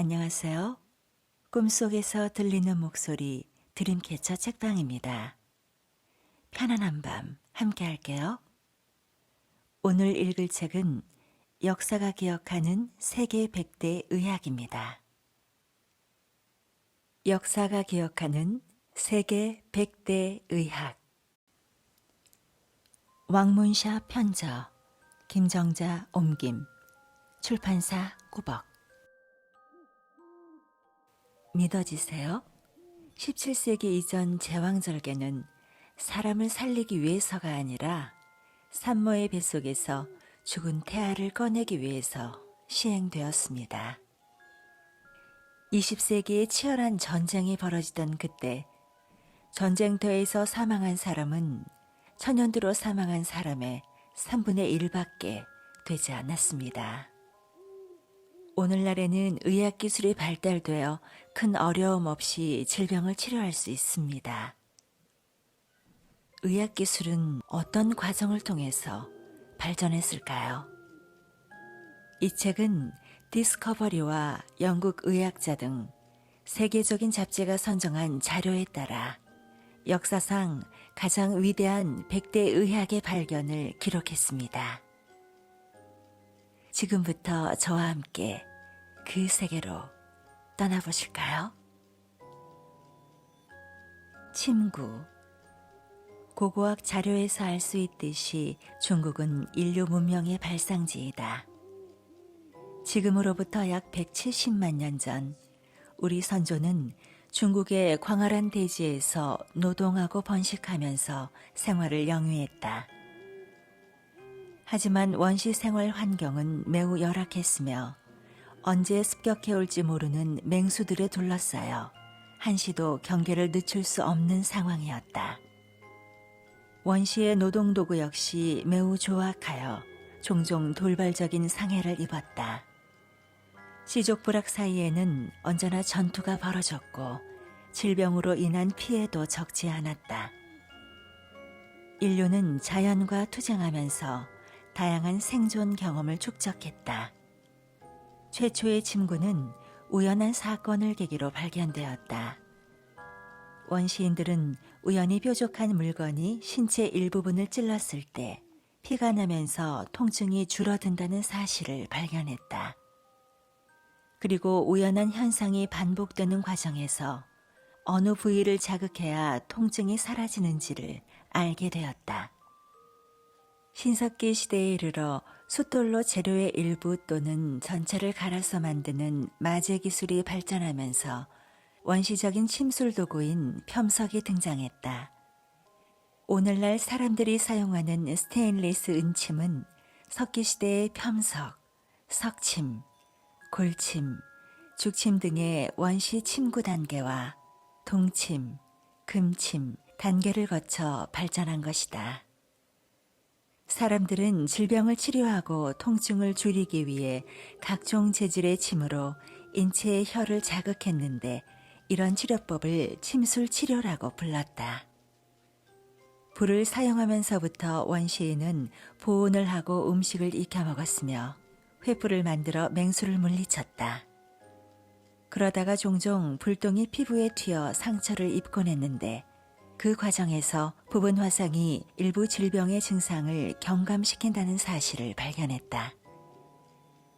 안녕하세요. 꿈속에서 들리는 목소리 드림캐쳐 책방입니다. 편안한 밤 함께 할게요. 오늘 읽을 책은 역사가 기억하는 세계 100대 의학입니다. 역사가 기억하는 세계 100대 의학. 왕문샤 편저, 김정자 옮김, 출판사 꾸벅. 믿어지세요? 17세기 이전 제왕절개는 사람을 살리기 위해서가 아니라 산모의 뱃속에서 죽은 태아를 꺼내기 위해서 시행되었습니다. 20세기에 치열한 전쟁이 벌어지던 그때 전쟁터에서 사망한 사람은 천연두로 사망한 사람의 3분의 1밖에 되지 않았습니다. 오늘날에는 의학기술이 발달되어 큰 어려움 없이 질병을 치료할 수 있습니다. 의학기술은 어떤 과정을 통해서 발전했을까요? 이 책은 디스커버리와 영국 의학자 등 세계적인 잡지가 선정한 자료에 따라 역사상 가장 위대한 100대 의학의 발견을 기록했습니다. 지금부터 저와 함께 그 세계로 떠나보실까요? 침구. 고고학 자료에서 알 수 있듯이 중국은 인류 문명의 발상지이다. 지금으로부터 약 170만 년 전 우리 선조는 중국의 광활한 대지에서 노동하고 번식하면서 생활을 영위했다. 하지만 원시 생활 환경은 매우 열악했으며 언제 습격해올지 모르는 맹수들에 둘러싸여 한시도 경계를 늦출 수 없는 상황이었다. 원시의 노동도구 역시 매우 조악하여 종종 돌발적인 상해를 입었다. 시족부락 사이에는 언제나 전투가 벌어졌고 질병으로 인한 피해도 적지 않았다. 인류는 자연과 투쟁하면서 다양한 생존 경험을 축적했다. 최초의 침구는 우연한 사건을 계기로 발견되었다. 원시인들은 우연히 뾰족한 물건이 신체 일부분을 찔렀을 때 피가 나면서 통증이 줄어든다는 사실을 발견했다. 그리고 우연한 현상이 반복되는 과정에서 어느 부위를 자극해야 통증이 사라지는지를 알게 되었다. 신석기 시대에 이르러 숫돌로 재료의 일부 또는 전체를 갈아서 만드는 마제 기술이 발전하면서 원시적인 침술 도구인 켬석이 등장했다. 오늘날 사람들이 사용하는 스테인리스 은침은 석기시대의 켬석, 석침, 골침, 죽침 등의 원시 침구 단계와 동침, 금침 단계를 거쳐 발전한 것이다. 사람들은 질병을 치료하고 통증을 줄이기 위해 각종 재질의 침으로 인체의 혀를 자극했는데 이런 치료법을 침술 치료라고 불렀다. 불을 사용하면서부터 원시인은 보온을 하고 음식을 익혀 먹었으며 횃불을 만들어 맹수를 물리쳤다. 그러다가 종종 불똥이 피부에 튀어 상처를 입곤 했는데 그 과정에서 부분 화상이 일부 질병의 증상을 경감시킨다는 사실을 발견했다.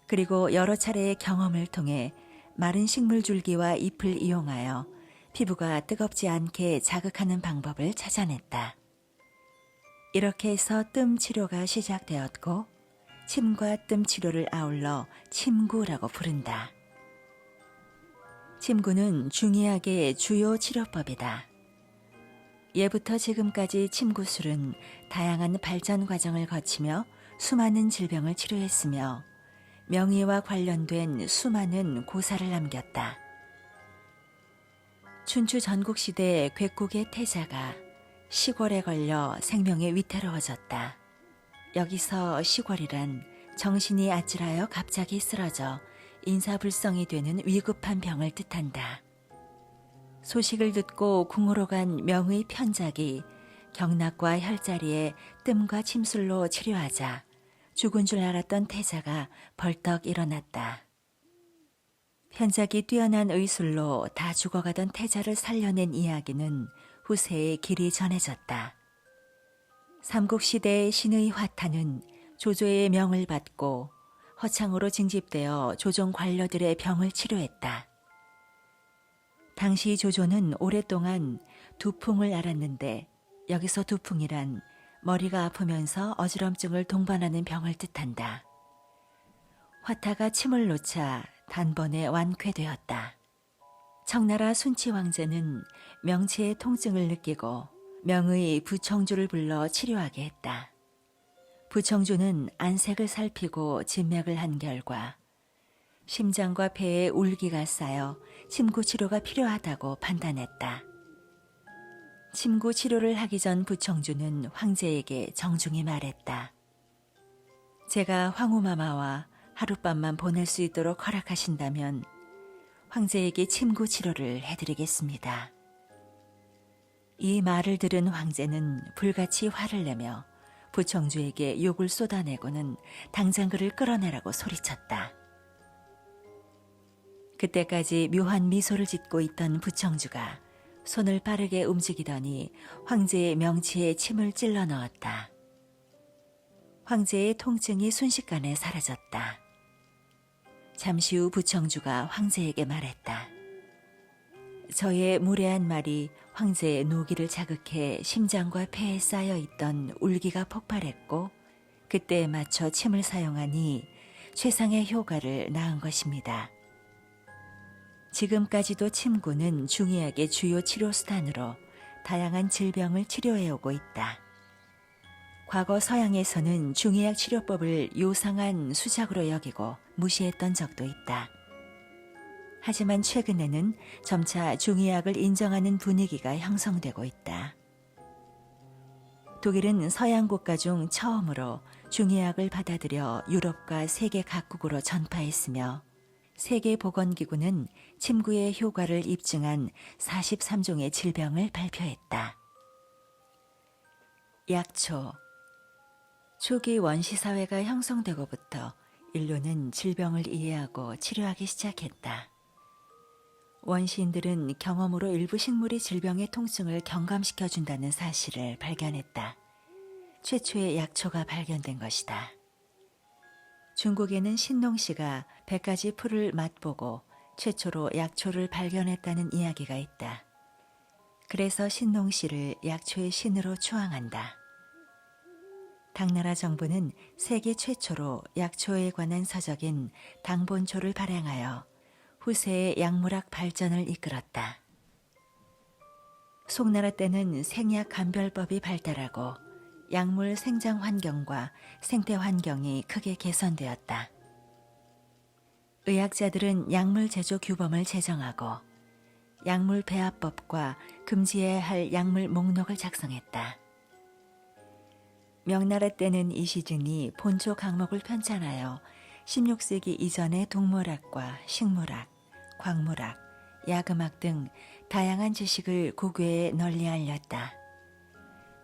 그리고 여러 차례의 경험을 통해 마른 식물 줄기와 잎을 이용하여 피부가 뜨겁지 않게 자극하는 방법을 찾아냈다. 이렇게 해서 뜸 치료가 시작되었고 침과 뜸 치료를 아울러 침구라고 부른다. 침구는 중의학의 주요 치료법이다. 예부터 지금까지 침구술은 다양한 발전 과정을 거치며 수많은 질병을 치료했으며 명의와 관련된 수많은 고사를 남겼다. 춘추 전국시대 괴국의 태자가 시골에 걸려 생명이 위태로워졌다. 여기서 시골이란 정신이 아찔하여 갑자기 쓰러져 인사불성이 되는 위급한 병을 뜻한다. 소식을 듣고 궁으로 간 명의 편작이 경락과 혈자리에 뜸과 침술로 치료하자 죽은 줄 알았던 태자가 벌떡 일어났다. 현작이 뛰어난 의술로 다 죽어가던 태자를 살려낸 이야기는 후세에 길이 전해졌다. 삼국시대의 신의 화타는 조조의 명을 받고 허창으로 징집되어 조정 관료들의 병을 치료했다. 당시 조조는 오랫동안 두풍을 앓았는데 여기서 두풍이란 머리가 아프면서 어지럼증을 동반하는 병을 뜻한다. 화타가 침을 놓자 단번에 완쾌되었다. 청나라 순치 왕제는 명치의 통증을 느끼고 명의 부청주를 불러 치료하게 했다. 부청주는 안색을 살피고 진맥을 한 결과 심장과 폐에 울기가 쌓여 침구 치료가 필요하다고 판단했다. 침구 치료를 하기 전 부청주는 황제에게 정중히 말했다. 제가 황후마마와 하룻밤만 보낼 수 있도록 허락하신다면 황제에게 침구 치료를 해드리겠습니다. 이 말을 들은 황제는 불같이 화를 내며 부청주에게 욕을 쏟아내고는 당장 그를 끌어내라고 소리쳤다. 그때까지 묘한 미소를 짓고 있던 부청주가 손을 빠르게 움직이더니 황제의 명치에 침을 찔러 넣었다. 황제의 통증이 순식간에 사라졌다. 잠시 후 부청주가 황제에게 말했다. 저의 무례한 말이 황제의 노기를 자극해 심장과 폐에 쌓여있던 울기가 폭발했고 그때에 맞춰 침을 사용하니 최상의 효과를 낳은 것입니다. 지금까지도 침구는 중의학의 주요 치료 수단으로 다양한 질병을 치료해오고 있다. 과거 서양에서는 중의학 치료법을 요상한 수작으로 여기고 무시했던 적도 있다. 하지만 최근에는 점차 중의학을 인정하는 분위기가 형성되고 있다. 독일은 서양 국가 중 처음으로 중의학을 받아들여 유럽과 세계 각국으로 전파했으며 세계보건기구는 침구의 효과를 입증한 43종의 질병을 발표했다. 약초. 초기 원시사회가 형성되고부터 인류는 질병을 이해하고 치료하기 시작했다. 원시인들은 경험으로 일부 식물이 질병의 통증을 경감시켜준다는 사실을 발견했다. 최초의 약초가 발견된 것이다. 중국에는 신농씨가 100가지 풀을 맛보고 최초로 약초를 발견했다는 이야기가 있다. 그래서 신농씨를 약초의 신으로 추앙한다. 당나라 정부는 세계 최초로 약초에 관한 서적인 당본초를 발행하여 후세의 약물학 발전을 이끌었다. 송나라 때는 생약 감별법이 발달하고 약물 생장 환경과 생태 환경이 크게 개선되었다. 의학자들은 약물 제조 규범을 제정하고 약물 배합법과 금지해야 할 약물 목록을 작성했다. 명나라 때는 이시즌이 본초 강목을 편찬하여 16세기 이전의 동물학과 식물학, 광물학, 야금학 등 다양한 지식을 고교에 널리 알렸다.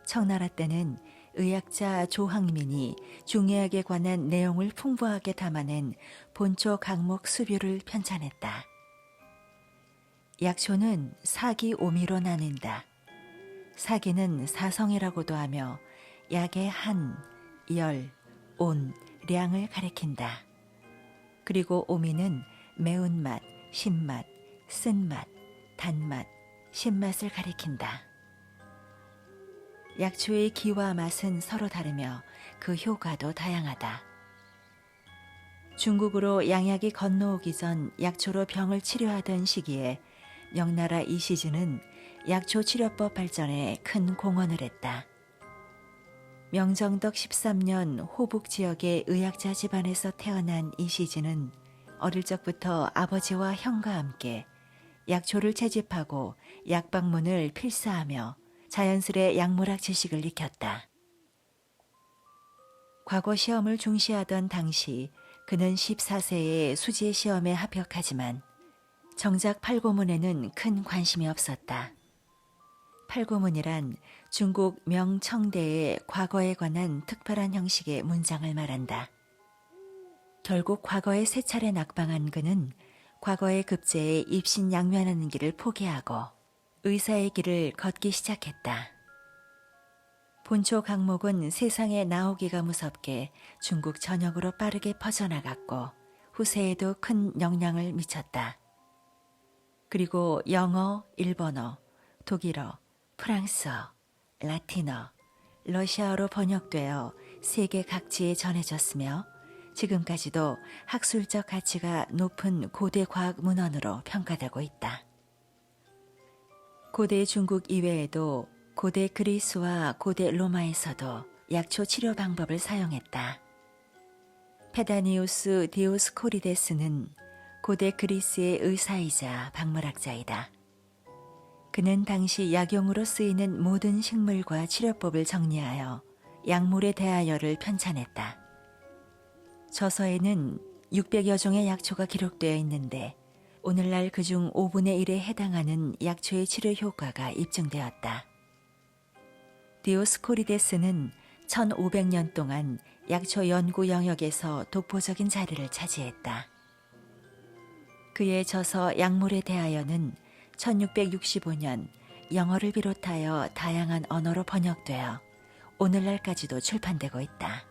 청나라 때는 의학자 조항민이 중의학에 관한 내용을 풍부하게 담아낸 본초 강목 수뷰를 편찬했다. 약초는 사기 오미로 나뉜다. 사기는 사성이라고도 하며 약의 한, 열, 온, 량을 가리킨다. 그리고 오미는 매운맛, 신맛, 쓴맛, 단맛, 신맛을 가리킨다. 약초의 기와 맛은 서로 다르며 그 효과도 다양하다. 중국으로 양약이 건너오기 전 약초로 병을 치료하던 시기에 명나라 이시즈는 약초 치료법 발전에 큰 공헌을 했다. 명정덕 13년 호북 지역의 의학자 집안에서 태어난 이시즈는 어릴 적부터 아버지와 형과 함께 약초를 채집하고 약방문을 필사하며 자연스레 약물학 지식을 익혔다. 과거 시험을 중시하던 당시 그는 14세에 수지 시험에 합격하지만 정작 팔고문에는 큰 관심이 없었다. 팔고문이란 중국 명청대의 과거에 관한 특별한 형식의 문장을 말한다. 결국 과거에 세 차례 낙방한 그는 과거의 급제에 입신양면하는 길을 포기하고 의사의 길을 걷기 시작했다. 본초 강목은 세상에 나오기가 무섭게 중국 전역으로 빠르게 퍼져나갔고 후세에도 큰 영향을 미쳤다. 그리고 영어, 일본어, 독일어, 프랑스어, 라틴어, 러시아어로 번역되어 세계 각지에 전해졌으며 지금까지도 학술적 가치가 높은 고대 과학 문헌으로 평가되고 있다. 고대 중국 이외에도 고대 그리스와 고대 로마에서도 약초 치료 방법을 사용했다. 페다니우스 디오스코리데스는 고대 그리스의 의사이자 박물학자이다. 그는 당시 약용으로 쓰이는 모든 식물과 치료법을 정리하여 약물에 대하여를 편찬했다. 저서에는 600여 종의 약초가 기록되어 있는데 오늘날 그중 5분의 1에 해당하는 약초의 치료 효과가 입증되었다. 디오스코리데스는 1500년 동안 약초 연구 영역에서 독보적인 자리를 차지했다. 그의 저서 약물에 대하여는 1665년 영어를 비롯하여 다양한 언어로 번역되어 오늘날까지도 출판되고 있다.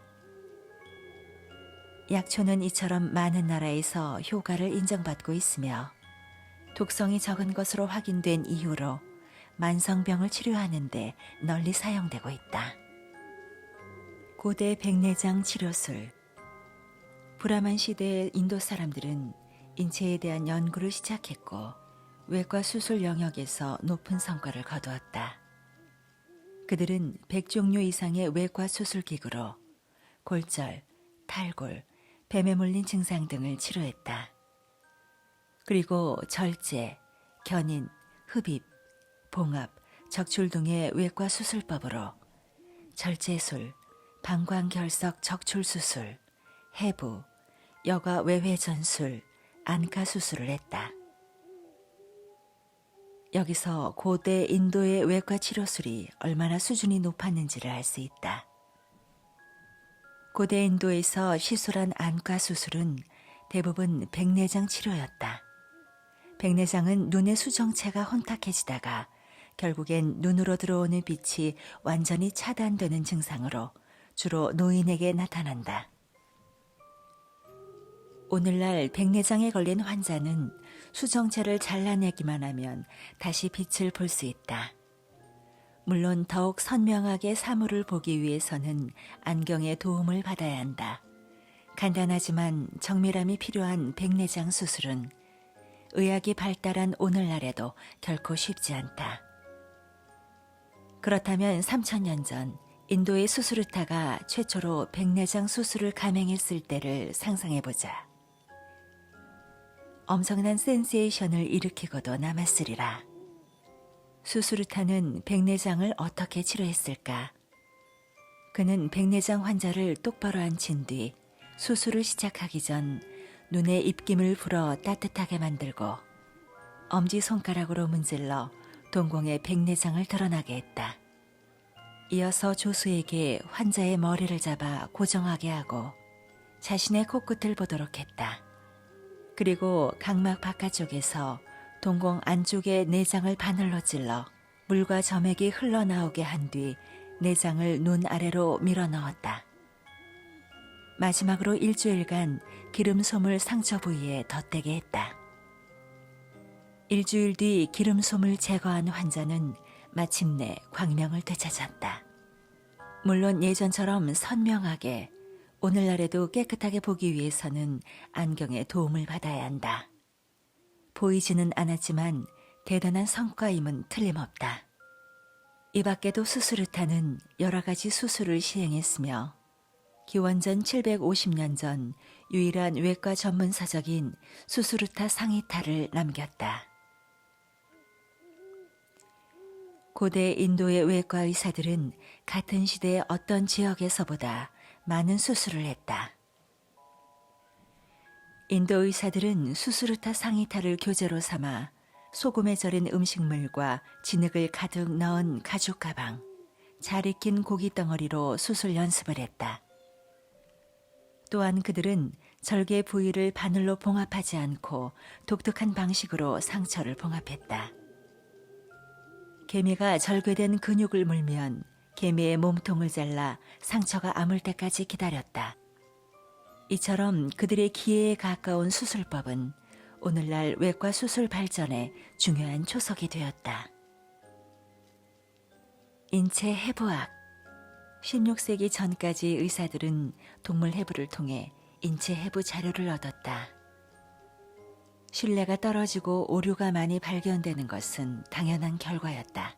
약초는 이처럼 많은 나라에서 효과를 인정받고 있으며 독성이 적은 것으로 확인된 이후로 만성병을 치료하는 데 널리 사용되고 있다. 고대 백내장 치료술. 브라만 시대의 인도 사람들은 인체에 대한 연구를 시작했고 외과 수술 영역에서 높은 성과를 거두었다. 그들은 100종류 이상의 외과 수술 기구로 골절, 탈골, 뱀에 물린 증상 등을 치료했다. 그리고 절제, 견인, 흡입, 봉합, 적출 등의 외과 수술법으로 절제술, 방광결석 적출수술, 해부, 여과 외회전술, 안카수술을 했다. 여기서 고대 인도의 외과 치료술이 얼마나 수준이 높았는지를 알 수 있다. 고대 인도에서 시술한 안과 수술은 대부분 백내장 치료였다. 백내장은 눈의 수정체가 혼탁해지다가 결국엔 눈으로 들어오는 빛이 완전히 차단되는 증상으로 주로 노인에게 나타난다. 오늘날 백내장에 걸린 환자는 수정체를 잘라내기만 하면 다시 빛을 볼 수 있다. 물론 더욱 선명하게 사물을 보기 위해서는 안경의 도움을 받아야 한다. 간단하지만 정밀함이 필요한 백내장 수술은 의학이 발달한 오늘날에도 결코 쉽지 않다. 그렇다면 3000년 전 인도의 수스루타가 최초로 백내장 수술을 감행했을 때를 상상해보자. 엄청난 센세이션을 일으키고도 남았으리라. 수스루타는 백내장을 어떻게 치료했을까? 그는 백내장 환자를 똑바로 앉힌 뒤 수술을 시작하기 전 눈에 입김을 불어 따뜻하게 만들고 엄지손가락으로 문질러 동공의 백내장을 드러나게 했다. 이어서 조수에게 환자의 머리를 잡아 고정하게 하고 자신의 코끝을 보도록 했다. 그리고 각막 바깥쪽에서 동공 안쪽의 내장을 바늘로 찔러 물과 점액이 흘러나오게 한 뒤 내장을 눈 아래로 밀어 넣었다. 마지막으로 일주일간 기름솜을 상처 부위에 덧대게 했다. 일주일 뒤 기름솜을 제거한 환자는 마침내 광명을 되찾았다. 물론 예전처럼 선명하게 오늘날에도 깨끗하게 보기 위해서는 안경의 도움을 받아야 한다. 보이지는 않았지만 대단한 성과임은 틀림없다. 이 밖에도 수스루타는 여러 가지 수술을 시행했으며 기원전 750년 전 유일한 외과 전문 서적인 수스루타 상히타를 남겼다. 고대 인도의 외과 의사들은 같은 시대의 어떤 지역에서보다 많은 수술을 했다. 인도 의사들은 수스루타 상히타를 교재로 삼아 소금에 절인 음식물과 진흙을 가득 넣은 가죽 가방, 잘 익힌 고기 덩어리로 수술 연습을 했다. 또한 그들은 절개 부위를 바늘로 봉합하지 않고 독특한 방식으로 상처를 봉합했다. 개미가 절개된 근육을 물면 개미의 몸통을 잘라 상처가 아물 때까지 기다렸다. 이처럼 그들의 기회에 가까운 수술법은 오늘날 외과 수술 발전에 중요한 초석이 되었다. 인체 해부학. 16세기 전까지 의사들은 동물 해부를 통해 인체 해부 자료를 얻었다. 신뢰가 떨어지고 오류가 많이 발견되는 것은 당연한 결과였다.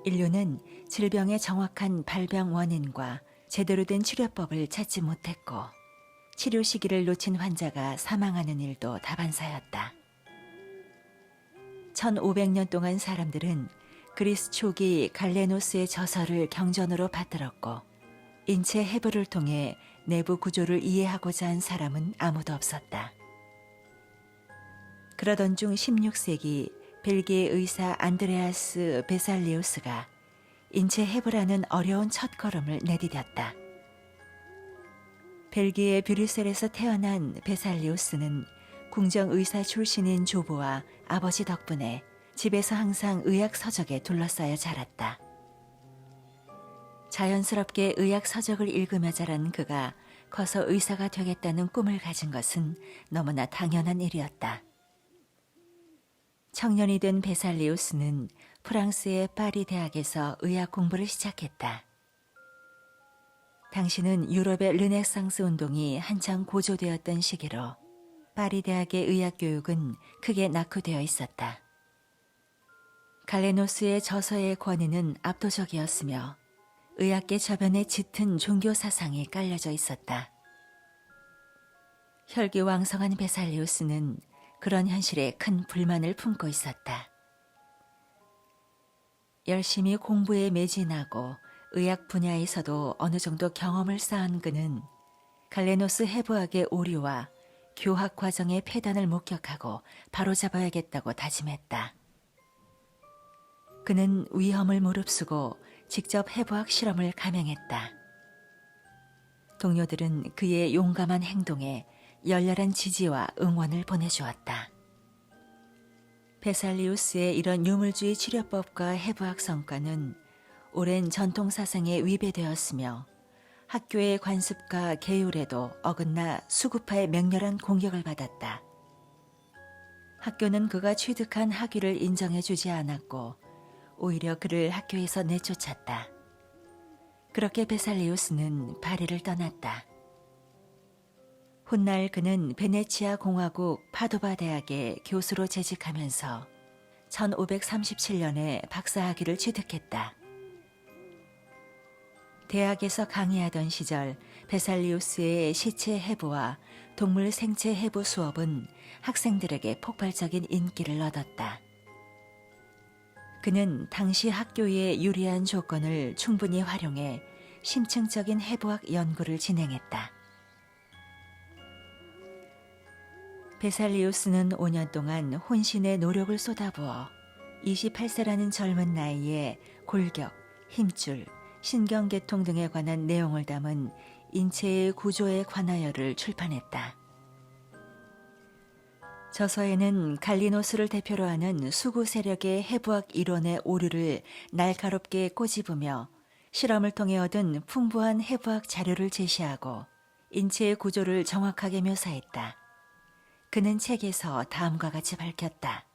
인류는 질병의 정확한 발병 원인과 제대로 된 치료법을 찾지 못했고 치료 시기를 놓친 환자가 사망하는 일도 다반사였다. 1500년 동안 사람들은 그리스 초기 갈레노스의 저서를 경전으로 받들었고 인체 해부를 통해 내부 구조를 이해하고자 한 사람은 아무도 없었다. 그러던 중 16세기 벨기에 의사 안드레아스 베살리우스가 인체 해부라는 어려운 첫걸음을 내디뎠다. 벨기에 브뤼셀에서 태어난 베살리우스는 궁정의사 출신인 조부와 아버지 덕분에 집에서 항상 의학 서적에 둘러싸여 자랐다. 자연스럽게 의학 서적을 읽으며 자란 그가 커서 의사가 되겠다는 꿈을 가진 것은 너무나 당연한 일이었다. 청년이 된 베살리우스는 프랑스의 파리 대학에서 의학 공부를 시작했다. 당시는 유럽의 르네상스 운동이 한창 고조되었던 시기로 파리 대학의 의학 교육은 크게 낙후되어 있었다. 갈레노스의 저서의 권위는 압도적이었으며 의학계 저변에 짙은 종교 사상이 깔려져 있었다. 혈기왕성한 베살리우스는 그런 현실에 큰 불만을 품고 있었다. 열심히 공부에 매진하고 의학 분야에서도 어느 정도 경험을 쌓은 그는 갈레노스 해부학의 오류와 교학 과정의 폐단을 목격하고 바로잡아야겠다고 다짐했다. 그는 위험을 무릅쓰고 직접 해부학 실험을 감행했다. 동료들은 그의 용감한 행동에 열렬한 지지와 응원을 보내주었다. 베살리우스의 이런 유물주의 치료법과 해부학 성과는 오랜 전통 사상에 위배되었으며 학교의 관습과 계율에도 어긋나 수구파의 맹렬한 공격을 받았다. 학교는 그가 취득한 학위를 인정해주지 않았고 오히려 그를 학교에서 내쫓았다. 그렇게 베살리우스는 파리를 떠났다. 훗날 그는 베네치아 공화국 파도바 대학의 교수로 재직하면서 1537년에 박사학위를 취득했다. 대학에서 강의하던 시절 베살리우스의 시체 해부와 동물 생체 해부 수업은 학생들에게 폭발적인 인기를 얻었다. 그는 당시 학교의 유리한 조건을 충분히 활용해 심층적인 해부학 연구를 진행했다. 베살리우스는 5년 동안 혼신의 노력을 쏟아부어 28세라는 젊은 나이에 골격, 힘줄, 신경계통 등에 관한 내용을 담은 인체의 구조에 관하여를 출판했다. 저서에는 갈리노스를 대표로 하는 수구 세력의 해부학 이론의 오류를 날카롭게 꼬집으며 실험을 통해 얻은 풍부한 해부학 자료를 제시하고 인체의 구조를 정확하게 묘사했다. 그는 책에서 다음과 같이 밝혔다.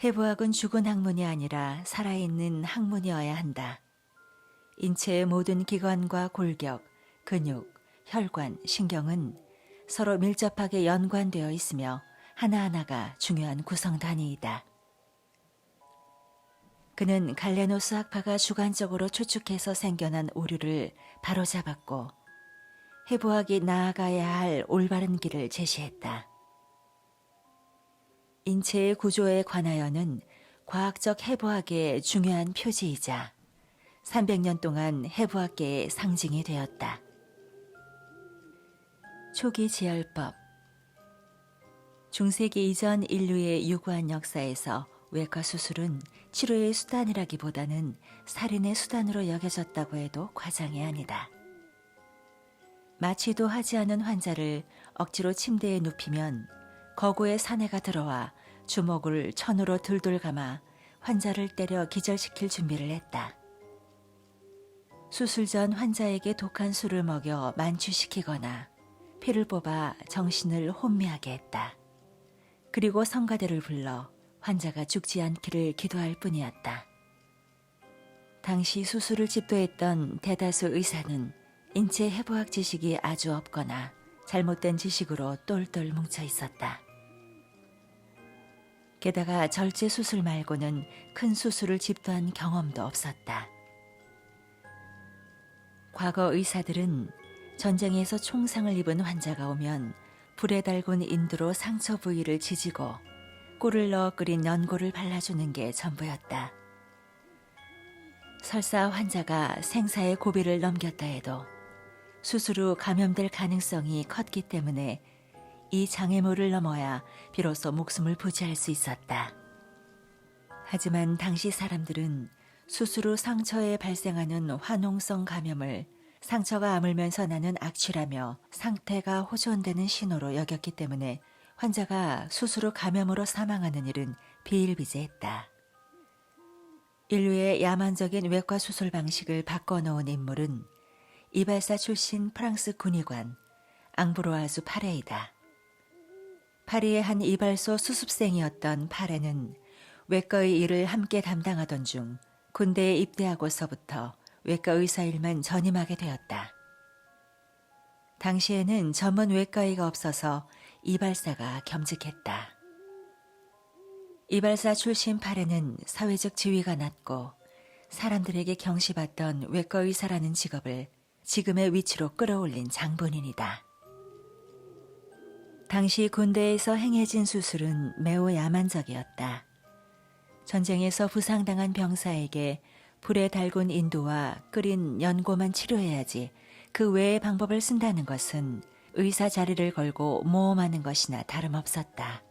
해부학은 죽은 학문이 아니라 살아있는 학문이어야 한다. 인체의 모든 기관과 골격, 근육, 혈관, 신경은 서로 밀접하게 연관되어 있으며 하나하나가 중요한 구성 단위이다. 그는 갈레노스 학파가 주관적으로 추측해서 생겨난 오류를 바로잡았고 해부학이 나아가야 할 올바른 길을 제시했다. 인체의 구조에 관하여는 과학적 해부학의 중요한 표지이자 300년 동안 해부학계의 상징이 되었다. 초기 지혈법. 중세기 이전 인류의 유구한 역사에서 외과 수술은 치료의 수단이라기보다는 살인의 수단으로 여겨졌다고 해도 과장이 아니다. 마취도 하지 않은 환자를 억지로 침대에 눕히면 거구의 사내가 들어와 주먹을 천으로 들돌 감아 환자를 때려 기절시킬 준비를 했다. 수술 전 환자에게 독한 술을 먹여 만취시키거나 피를 뽑아 정신을 혼미하게 했다. 그리고 성가대를 불러 환자가 죽지 않기를 기도할 뿐이었다. 당시 수술을 집도했던 대다수 의사는 인체 해부학 지식이 아주 없거나 잘못된 지식으로 똘똘 뭉쳐 있었다. 게다가 절제 수술 말고는 큰 수술을 집도한 경험도 없었다. 과거 의사들은 전쟁에서 총상을 입은 환자가 오면 불에 달군 인두로 상처 부위를 지지고 꿀을 넣어 끓인 연고를 발라주는 게 전부였다. 설사 환자가 생사의 고비를 넘겼다 해도 수술 후 감염될 가능성이 컸기 때문에 이 장애물을 넘어야 비로소 목숨을 부지할 수 있었다. 하지만 당시 사람들은 수술 후 상처에 발생하는 화농성 감염을 상처가 아물면서 나는 악취라며 상태가 호전되는 신호로 여겼기 때문에 환자가 수술 후 감염으로 사망하는 일은 비일비재했다. 인류의 야만적인 외과 수술 방식을 바꿔놓은 인물은 이발사 출신 프랑스 군의관 앙브로아주 파레이다. 파리의 한 이발소 수습생이었던 파레는 외과의 일을 함께 담당하던 중 군대에 입대하고서부터 외과 의사 일만 전임하게 되었다. 당시에는 전문 외과의가 없어서 이발사가 겸직했다. 이발사 출신 파레는 사회적 지위가 낮고 사람들에게 경시받던 외과 의사라는 직업을 지금의 위치로 끌어올린 장본인이다. 당시 군대에서 행해진 수술은 매우 야만적이었다. 전쟁에서 부상당한 병사에게 불에 달군 인두와 끓인 연고만 치료해야지 그 외의 방법을 쓴다는 것은 의사 자리를 걸고 모험하는 것이나 다름없었다.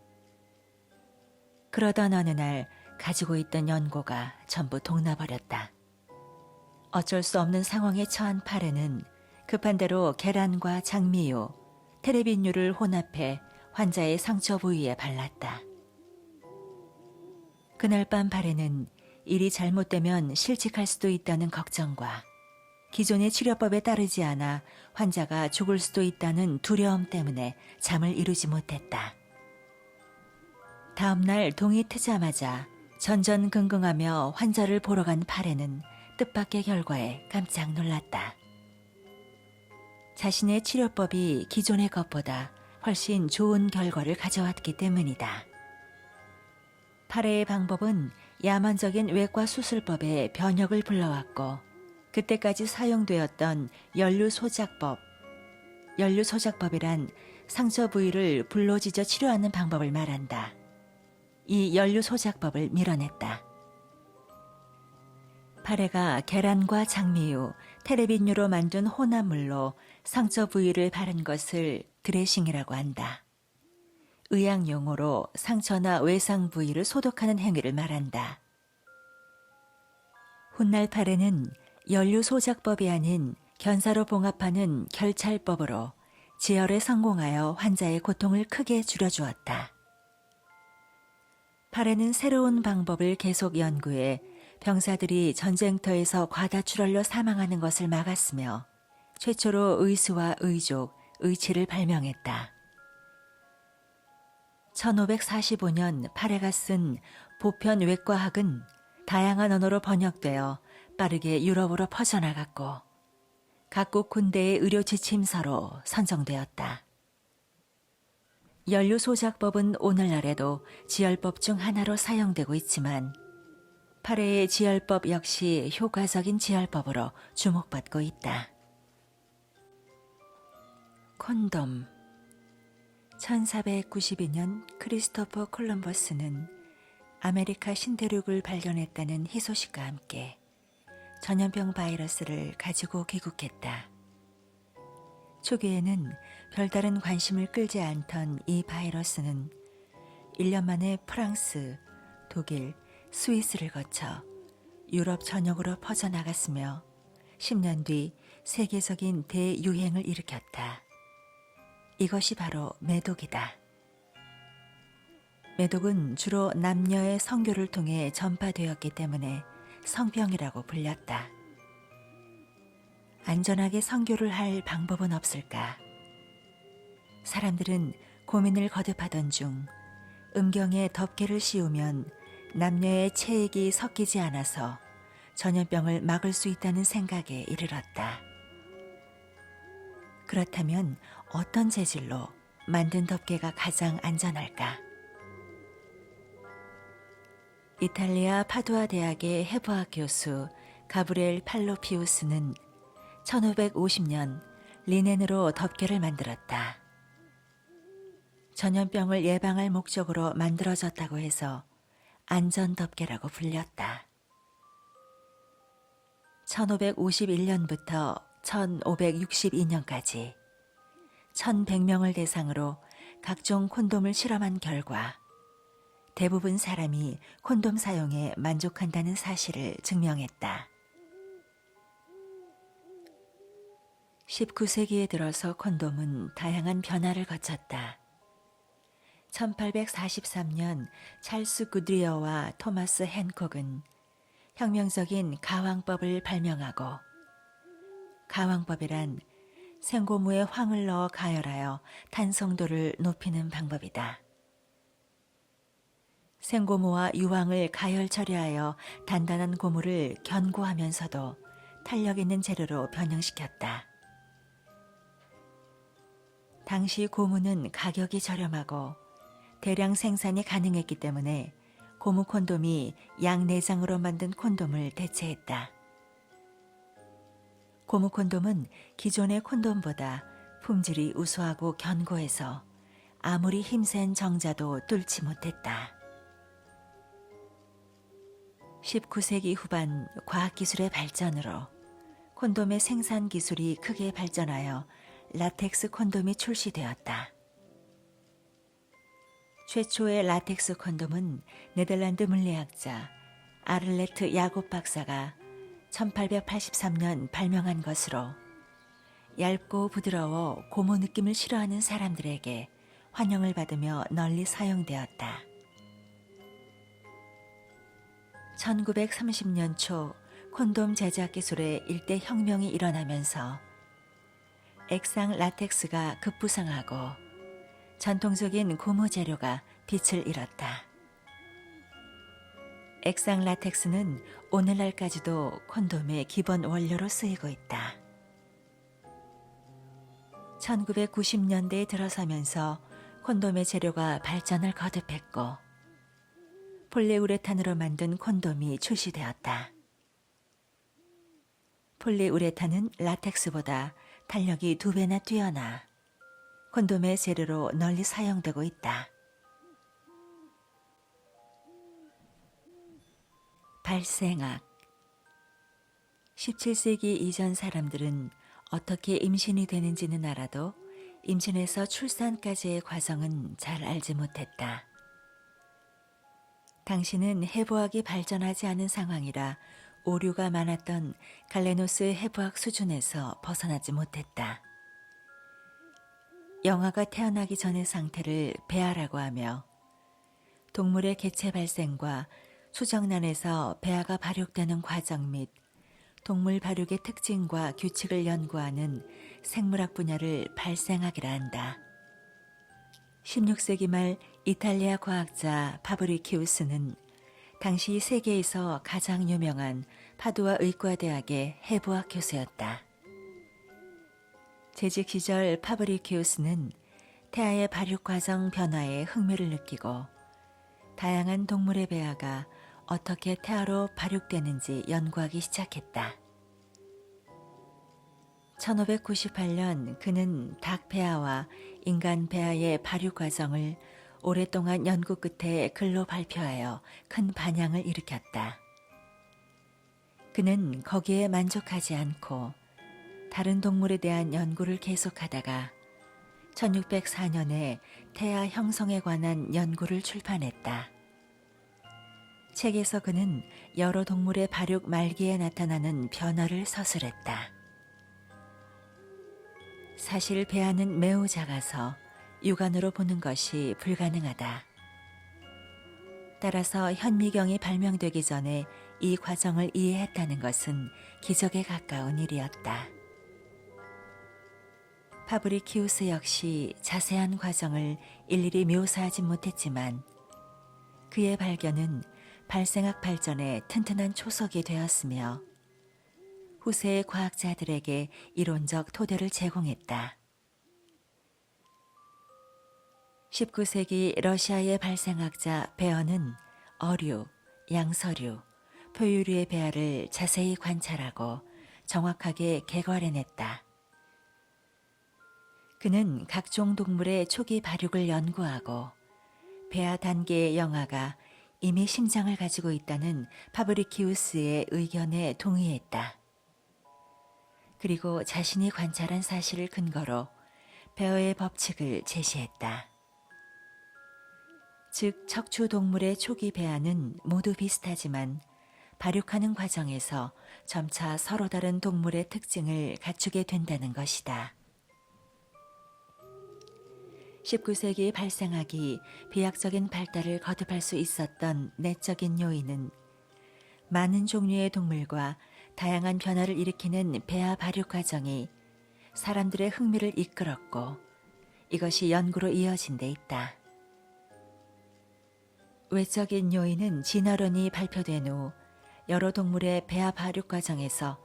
그러던 어느 날 가지고 있던 연고가 전부 동나버렸다. 어쩔 수 없는 상황에 처한 파레는 급한 대로 계란과 장미유, 테레빈유를 혼합해 환자의 상처 부위에 발랐다. 그날 밤 파레는 일이 잘못되면 실직할 수도 있다는 걱정과 기존의 치료법에 따르지 않아 환자가 죽을 수도 있다는 두려움 때문에 잠을 이루지 못했다. 다음 날 동이 트자마자 전전긍긍하며 환자를 보러 간 파레는 뜻밖의 결과에 깜짝 놀랐다. 자신의 치료법이 기존의 것보다 훨씬 좋은 결과를 가져왔기 때문이다. 파레의 방법은 야만적인 외과 수술법의 변혁을 불러왔고 그때까지 사용되었던 연류소작법, 연류소작법이란 상처 부위를 불로 지져 치료하는 방법을 말한다. 이 연류소작법을 밀어냈다. 파레가 계란과 장미유, 테레빈유로 만든 혼합물로 상처 부위를 바른 것을 드레싱이라고 한다. 의학 용어로 상처나 외상 부위를 소독하는 행위를 말한다. 훗날 파레는 연류소작법이 아닌 견사로 봉합하는 결찰법으로 지혈에 성공하여 환자의 고통을 크게 줄여주었다. 파레는 새로운 방법을 계속 연구해 병사들이 전쟁터에서 과다출혈로 사망하는 것을 막았으며 최초로 의수와 의족, 의치를 발명했다. 1545년 파레가 쓴 보편 외과학은 다양한 언어로 번역되어 빠르게 유럽으로 퍼져나갔고 각국 군대의 의료 지침서로 선정되었다. 연류소작법은 오늘날에도 지혈법 중 하나로 사용되고 있지만 파레의 지혈법 역시 효과적인 지혈법으로 주목받고 있다. 콘돔. 1492년 크리스토퍼 콜럼버스는 아메리카 신대륙을 발견했다는 희소식과 함께 전염병 바이러스를 가지고 귀국했다. 초기에는 별다른 관심을 끌지 않던 이 바이러스는 1년 만에 프랑스, 독일, 스위스를 거쳐 유럽 전역으로 퍼져나갔으며 10년 뒤 세계적인 대유행을 일으켰다. 이것이 바로 매독이다. 매독은 주로 남녀의 성교를 통해 전파되었기 때문에 성병이라고 불렸다. 안전하게 성교를 할 방법은 없을까? 사람들은 고민을 거듭하던 중 음경에 덮개를 씌우면 남녀의 체액이 섞이지 않아서 전염병을 막을 수 있다는 생각에 이르렀다. 그렇다면 어떤 재질로 만든 덮개가 가장 안전할까? 이탈리아 파두아 대학의 해부학 교수 가브리엘 팔로피우스는 1550년 리넨으로 덮개를 만들었다. 전염병을 예방할 목적으로 만들어졌다고 해서 안전덮개라고 불렸다. 1551년부터 1562년까지 1100명을 대상으로 각종 콘돔을 실험한 결과 대부분 사람이 콘돔 사용에 만족한다는 사실을 증명했다. 19세기에 들어서 콘돔은 다양한 변화를 거쳤다. 1843년 찰스 구드리어와 토마스 핸콕은 혁명적인 가왕법을 발명하고, 가왕법이란 생고무에 황을 넣어 가열하여 탄성도를 높이는 방법이다. 생고무와 유황을 가열 처리하여 단단한 고무를 견고하면서도 탄력 있는 재료로 변형시켰다. 당시 고무는 가격이 저렴하고 대량 생산이 가능했기 때문에 고무 콘돔이 양 4장으로 만든 콘돔을 대체했다. 고무 콘돔은 기존의 콘돔보다 품질이 우수하고 견고해서 아무리 힘센 정자도 뚫지 못했다. 19세기 후반 과학기술의 발전으로 콘돔의 생산 기술이 크게 발전하여 라텍스 콘돔이 출시되었다. 최초의 라텍스 콘돔은 네덜란드 물리학자 아를레트 야곱 박사가 1883년 발명한 것으로 얇고 부드러워 고무 느낌을 싫어하는 사람들에게 환영을 받으며 널리 사용되었다. 1930년 초 콘돔 제작 기술에 일대 혁명이 일어나면서 액상 라텍스가 급부상하고 전통적인 고무 재료가 빛을 잃었다. 액상 라텍스는 오늘날까지도 콘돔의 기본 원료로 쓰이고 있다. 1990년대에 들어서면서 콘돔의 재료가 발전을 거듭했고 폴리우레탄으로 만든 콘돔이 출시되었다. 폴리우레탄은 라텍스보다 탄력이 2배나 뛰어나 콘돔의 재료로 널리 사용되고 있다. 발생학 17세기 이전 사람들은 어떻게 임신이 되는지는 알아도 임신에서 출산까지의 과정은 잘 알지 못했다. 당시는 해부학이 발전하지 않은 상황이라 오류가 많았던 갈레노스의 해부학 수준에서 벗어나지 못했다. 영아가 태어나기 전의 상태를 배아라고 하며 동물의 개체 발생과 수정란에서 배아가 발육되는 과정 및 동물 발육의 특징과 규칙을 연구하는 생물학 분야를 발생학이라 한다. 16세기 말 이탈리아 과학자 파브리키우스는 당시 세계에서 가장 유명한 파두아 의과대학의 해부학 교수였다. 재직 시절 파브리키우스는 태아의 발육 과정 변화에 흥미를 느끼고 다양한 동물의 배아가 어떻게 태아로 발육되는지 연구하기 시작했다. 1598년 그는 닭 배아와 인간 배아의 발육 과정을 오랫동안 연구 끝에 글로 발표하여 큰 반향을 일으켰다. 그는 거기에 만족하지 않고 다른 동물에 대한 연구를 계속하다가 1604년에 태아 형성에 관한 연구를 출판했다. 책에서 그는 여러 동물의 발육 말기에 나타나는 변화를 서술했다. 사실 배아는 매우 작아서 육안으로 보는 것이 불가능하다. 따라서 현미경이 발명되기 전에 이 과정을 이해했다는 것은 기적에 가까운 일이었다. 파브리키우스 역시 자세한 과정을 일일이 묘사하지 못했지만 그의 발견은 발생학 발전의 튼튼한 초석이 되었으며 후세의 과학자들에게 이론적 토대를 제공했다. 19세기 러시아의 발생학자 베어는 어류, 양서류, 포유류의 배아를 자세히 관찰하고 정확하게 개괄해냈다. 그는 각종 동물의 초기 발육을 연구하고 배아 단계의 영아가 이미 심장을 가지고 있다는 파브리키우스의 의견에 동의했다. 그리고 자신이 관찰한 사실을 근거로 베어의 법칙을 제시했다. 즉 척추 동물의 초기 배아는 모두 비슷하지만 발육하는 과정에서 점차 서로 다른 동물의 특징을 갖추게 된다는 것이다. 19세기 발생학이 비약적인 발달을 거듭할 수 있었던 내적인 요인은 많은 종류의 동물과 다양한 변화를 일으키는 배아 발육 과정이 사람들의 흥미를 이끌었고 이것이 연구로 이어진 데 있다. 외적인 요인은 진화론이 발표된 후 여러 동물의 배아 발육 과정에서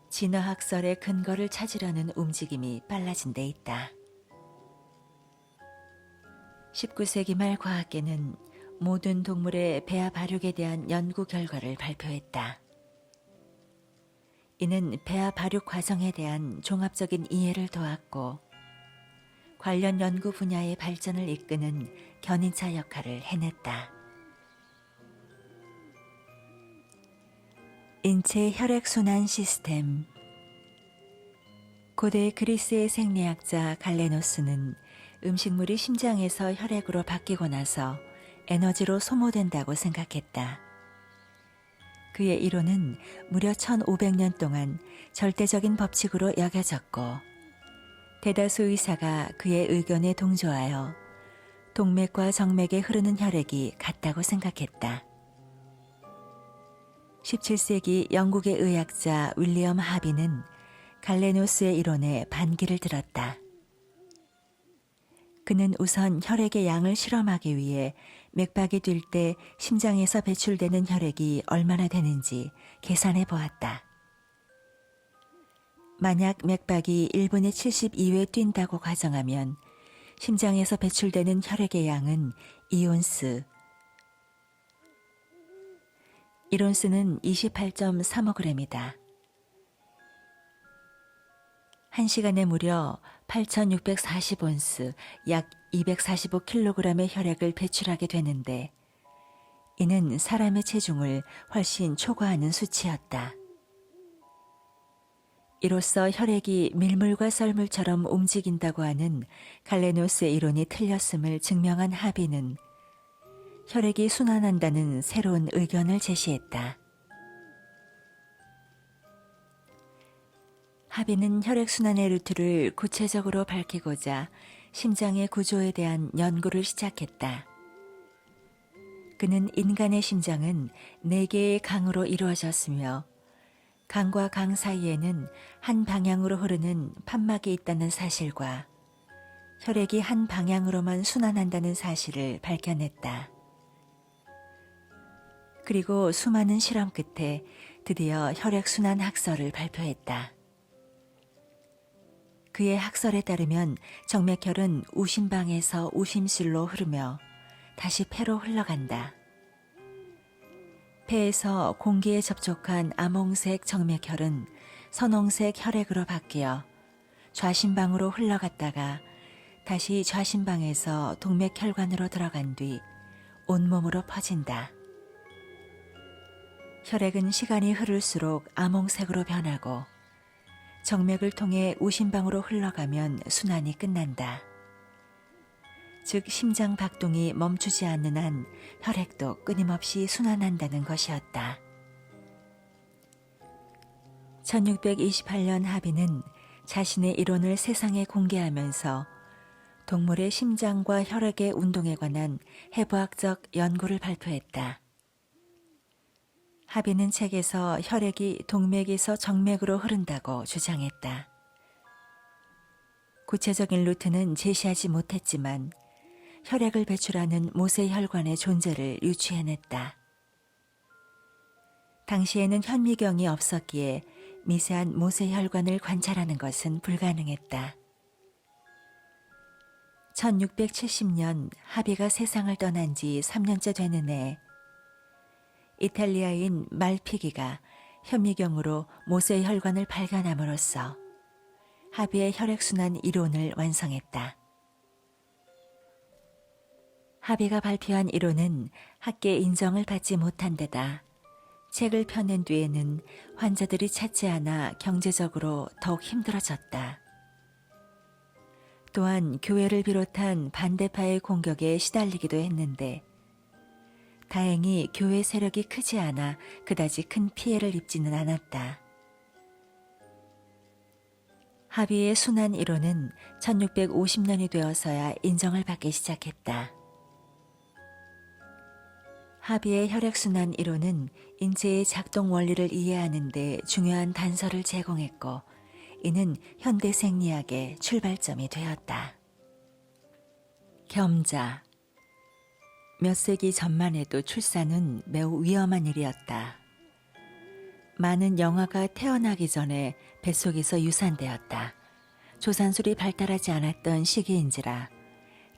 진화학설의 근거를 찾으려는 움직임이 빨라진 데 있다. 19세기 말 과학계는 모든 동물의 배아 발육에 대한 연구 결과를 발표했다. 이는 배아 발육 과정에 대한 종합적인 이해를 도왔고 관련 연구 분야의 발전을 이끄는 견인차 역할을 해냈다. 인체 혈액순환 시스템. 고대 그리스의 생리학자 갈레노스는 음식물이 심장에서 혈액으로 바뀌고 나서 에너지로 소모된다고 생각했다. 그의 이론은 무려 1500년 동안 절대적인 법칙으로 여겨졌고 대다수 의사가 그의 의견에 동조하여 동맥과 정맥에 흐르는 혈액이 같다고 생각했다. 17세기 영국의 의학자 윌리엄 하비는 갈레노스의 이론에 반기를 들었다. 그는 우선 혈액의 양을 실험하기 위해 맥박이 뛸 때 심장에서 배출되는 혈액이 얼마나 되는지 계산해 보았다. 만약 맥박이 1분에 72회 뛴다고 가정하면 심장에서 배출되는 혈액의 양은 2온스, 1온스는 28.35g이다. 1시간에 무려 8,640온스, 약 245kg의 혈액을 배출하게 되는데 이는 사람의 체중을 훨씬 초과하는 수치였다. 이로써 혈액이 밀물과 썰물처럼 움직인다고 하는 갈레노스의 이론이 틀렸음을 증명한 하비는 혈액이 순환한다는 새로운 의견을 제시했다. 하비는 혈액순환의 루트를 구체적으로 밝히고자 심장의 구조에 대한 연구를 시작했다. 그는 인간의 심장은 4개의 강으로 이루어졌으며 강과 강 사이에는 한 방향으로 흐르는 판막이 있다는 사실과 혈액이 한 방향으로만 순환한다는 사실을 밝혀냈다. 그리고 수많은 실험 끝에 드디어 혈액순환 학설을 발표했다. 그의 학설에 따르면 정맥혈은 우심방에서 우심실로 흐르며 다시 폐로 흘러간다. 폐에서 공기에 접촉한 암홍색 정맥혈은 선홍색 혈액으로 바뀌어 좌심방으로 흘러갔다가 다시 좌심방에서 동맥혈관으로 들어간 뒤 온몸으로 퍼진다. 혈액은 시간이 흐를수록 암홍색으로 변하고 정맥을 통해 우심방으로 흘러가면 순환이 끝난다. 즉 심장 박동이 멈추지 않는 한 혈액도 끊임없이 순환한다는 것이었다. 1628년 하비는 자신의 이론을 세상에 공개하면서 동물의 심장과 혈액의 운동에 관한 해부학적 연구를 발표했다. 하비는 책에서 혈액이 동맥에서 정맥으로 흐른다고 주장했다. 구체적인 루트는 제시하지 못했지만 혈액을 배출하는 모세혈관의 존재를 유추해냈다. 당시에는 현미경이 없었기에 미세한 모세혈관을 관찰하는 것은 불가능했다. 1670년 하비가 세상을 떠난 지 3년째 되는 해 이탈리아인 말피기가 현미경으로 모세혈관을 발견함으로써 하비의 혈액순환 이론을 완성했다. 하비가 발표한 이론은 학계 인정을 받지 못한 데다 책을 펴낸 뒤에는 환자들이 찾지 않아 경제적으로 더욱 힘들어졌다. 또한 교회를 비롯한 반대파의 공격에 시달리기도 했는데 다행히 교회 세력이 크지 않아 그다지 큰 피해를 입지는 않았다. 하비의 순환 이론은 1650년이 되어서야 인정을 받기 시작했다. 하비의 혈액순환 이론은 인체의 작동 원리를 이해하는 데 중요한 단서를 제공했고 이는 현대 생리학의 출발점이 되었다. 겸자. 몇 세기 전만 해도 출산은 매우 위험한 일이었다. 많은 영아가 태어나기 전에 뱃속에서 유산되었다. 조산술이 발달하지 않았던 시기인지라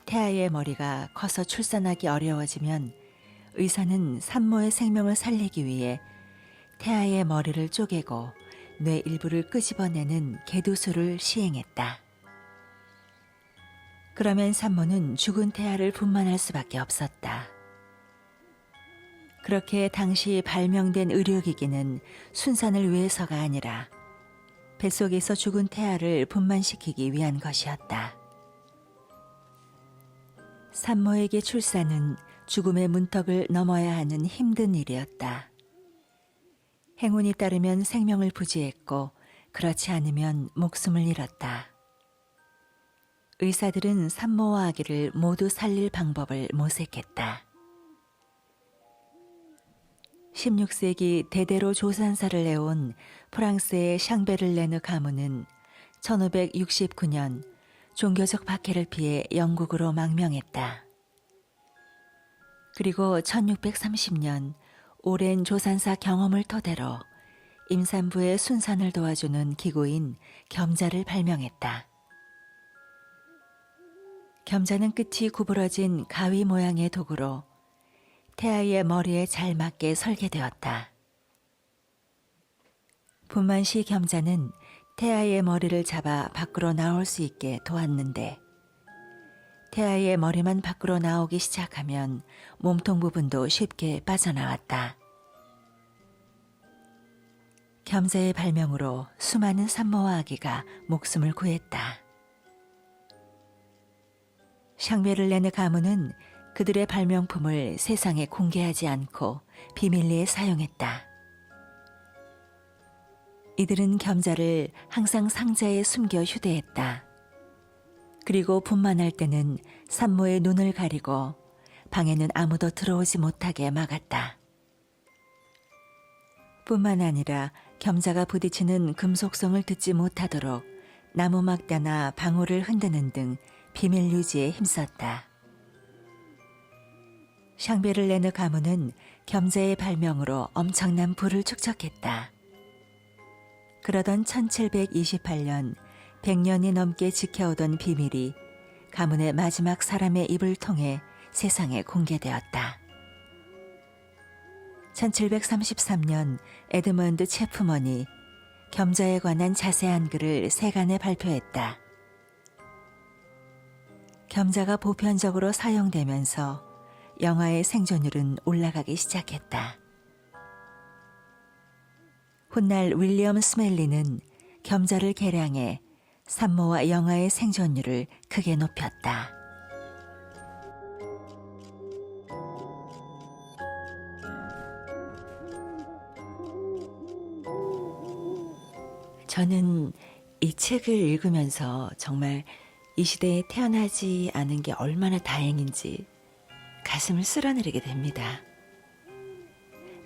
태아의 머리가 커서 출산하기 어려워지면 의사는 산모의 생명을 살리기 위해 태아의 머리를 쪼개고 뇌 일부를 끄집어내는 개두술을 시행했다. 그러면 산모는 죽은 태아를 분만할 수밖에 없었다. 그렇게 당시 발명된 의료기기는 순산을 위해서가 아니라 뱃속에서 죽은 태아를 분만시키기 위한 것이었다. 산모에게 출산은 죽음의 문턱을 넘어야 하는 힘든 일이었다. 행운이 따르면 생명을 부지했고 그렇지 않으면 목숨을 잃었다. 의사들은 산모와 아기를 모두 살릴 방법을 모색했다. 16세기 대대로 조산사를 내온 프랑스의 샹베를레느 가문은 1569년 종교적 박해를 피해 영국으로 망명했다. 그리고 1630년 오랜 조산사 경험을 토대로 임산부의 순산을 도와주는 기구인 겸자를 발명했다. 겸자는 끝이 구부러진 가위 모양의 도구로 태아의 머리에 잘 맞게 설계되었다. 분만 시 겸자는 태아의 머리를 잡아 밖으로 나올 수 있게 도왔는데 태아의 머리만 밖으로 나오기 시작하면 몸통 부분도 쉽게 빠져나왔다. 겸자의 발명으로 수많은 산모와 아기가 목숨을 구했다. 샹베를레느 가문은 그들의 발명품을 세상에 공개하지 않고 비밀리에 사용했다. 이들은 겸자를 항상 상자에 숨겨 휴대했다. 그리고 분만할 때는 산모의 눈을 가리고 방에는 아무도 들어오지 못하게 막았다. 뿐만 아니라 겸자가 부딪히는 금속성을 듣지 못하도록 나무 막대나 방울을 흔드는 등 비밀 유지에 힘썼다. 샹베를레느 가문은 겸자의 발명으로 엄청난 부를 축적했다. 그러던 1728년 100년이 넘게 지켜오던 비밀이 가문의 마지막 사람의 입을 통해 세상에 공개되었다. 1733년 에드먼드 체프먼이 겸자에 관한 자세한 글을 세간에 발표했다. 겸자가 보편적으로 사용되면서 영아의 생존율은 올라가기 시작했다. 훗날 윌리엄 스멜리는 겸자를 개량해 산모와 영아의 생존율을 크게 높였다. 저는 이 책을 읽으면서 정말 이 시대에 태어나지 않은 게 얼마나 다행인지 가슴을 쓸어내리게 됩니다.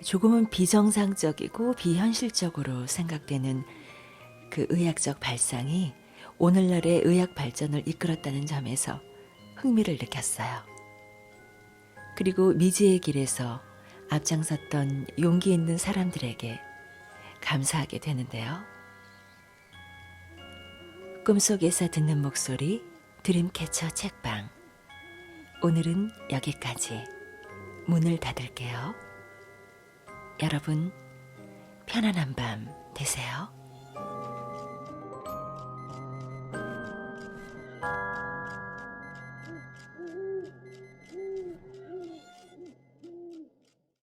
조금은 비정상적이고 비현실적으로 생각되는 그 의학적 발상이 오늘날의 의학 발전을 이끌었다는 점에서 흥미를 느꼈어요. 그리고 미지의 길에서 앞장섰던 용기 있는 사람들에게 감사하게 되는데요. 꿈속에서 듣는 목소리 드림캐쳐 책방. 오늘은 여기까지. 문을 닫을게요. 여러분, 편안한 밤 되세요.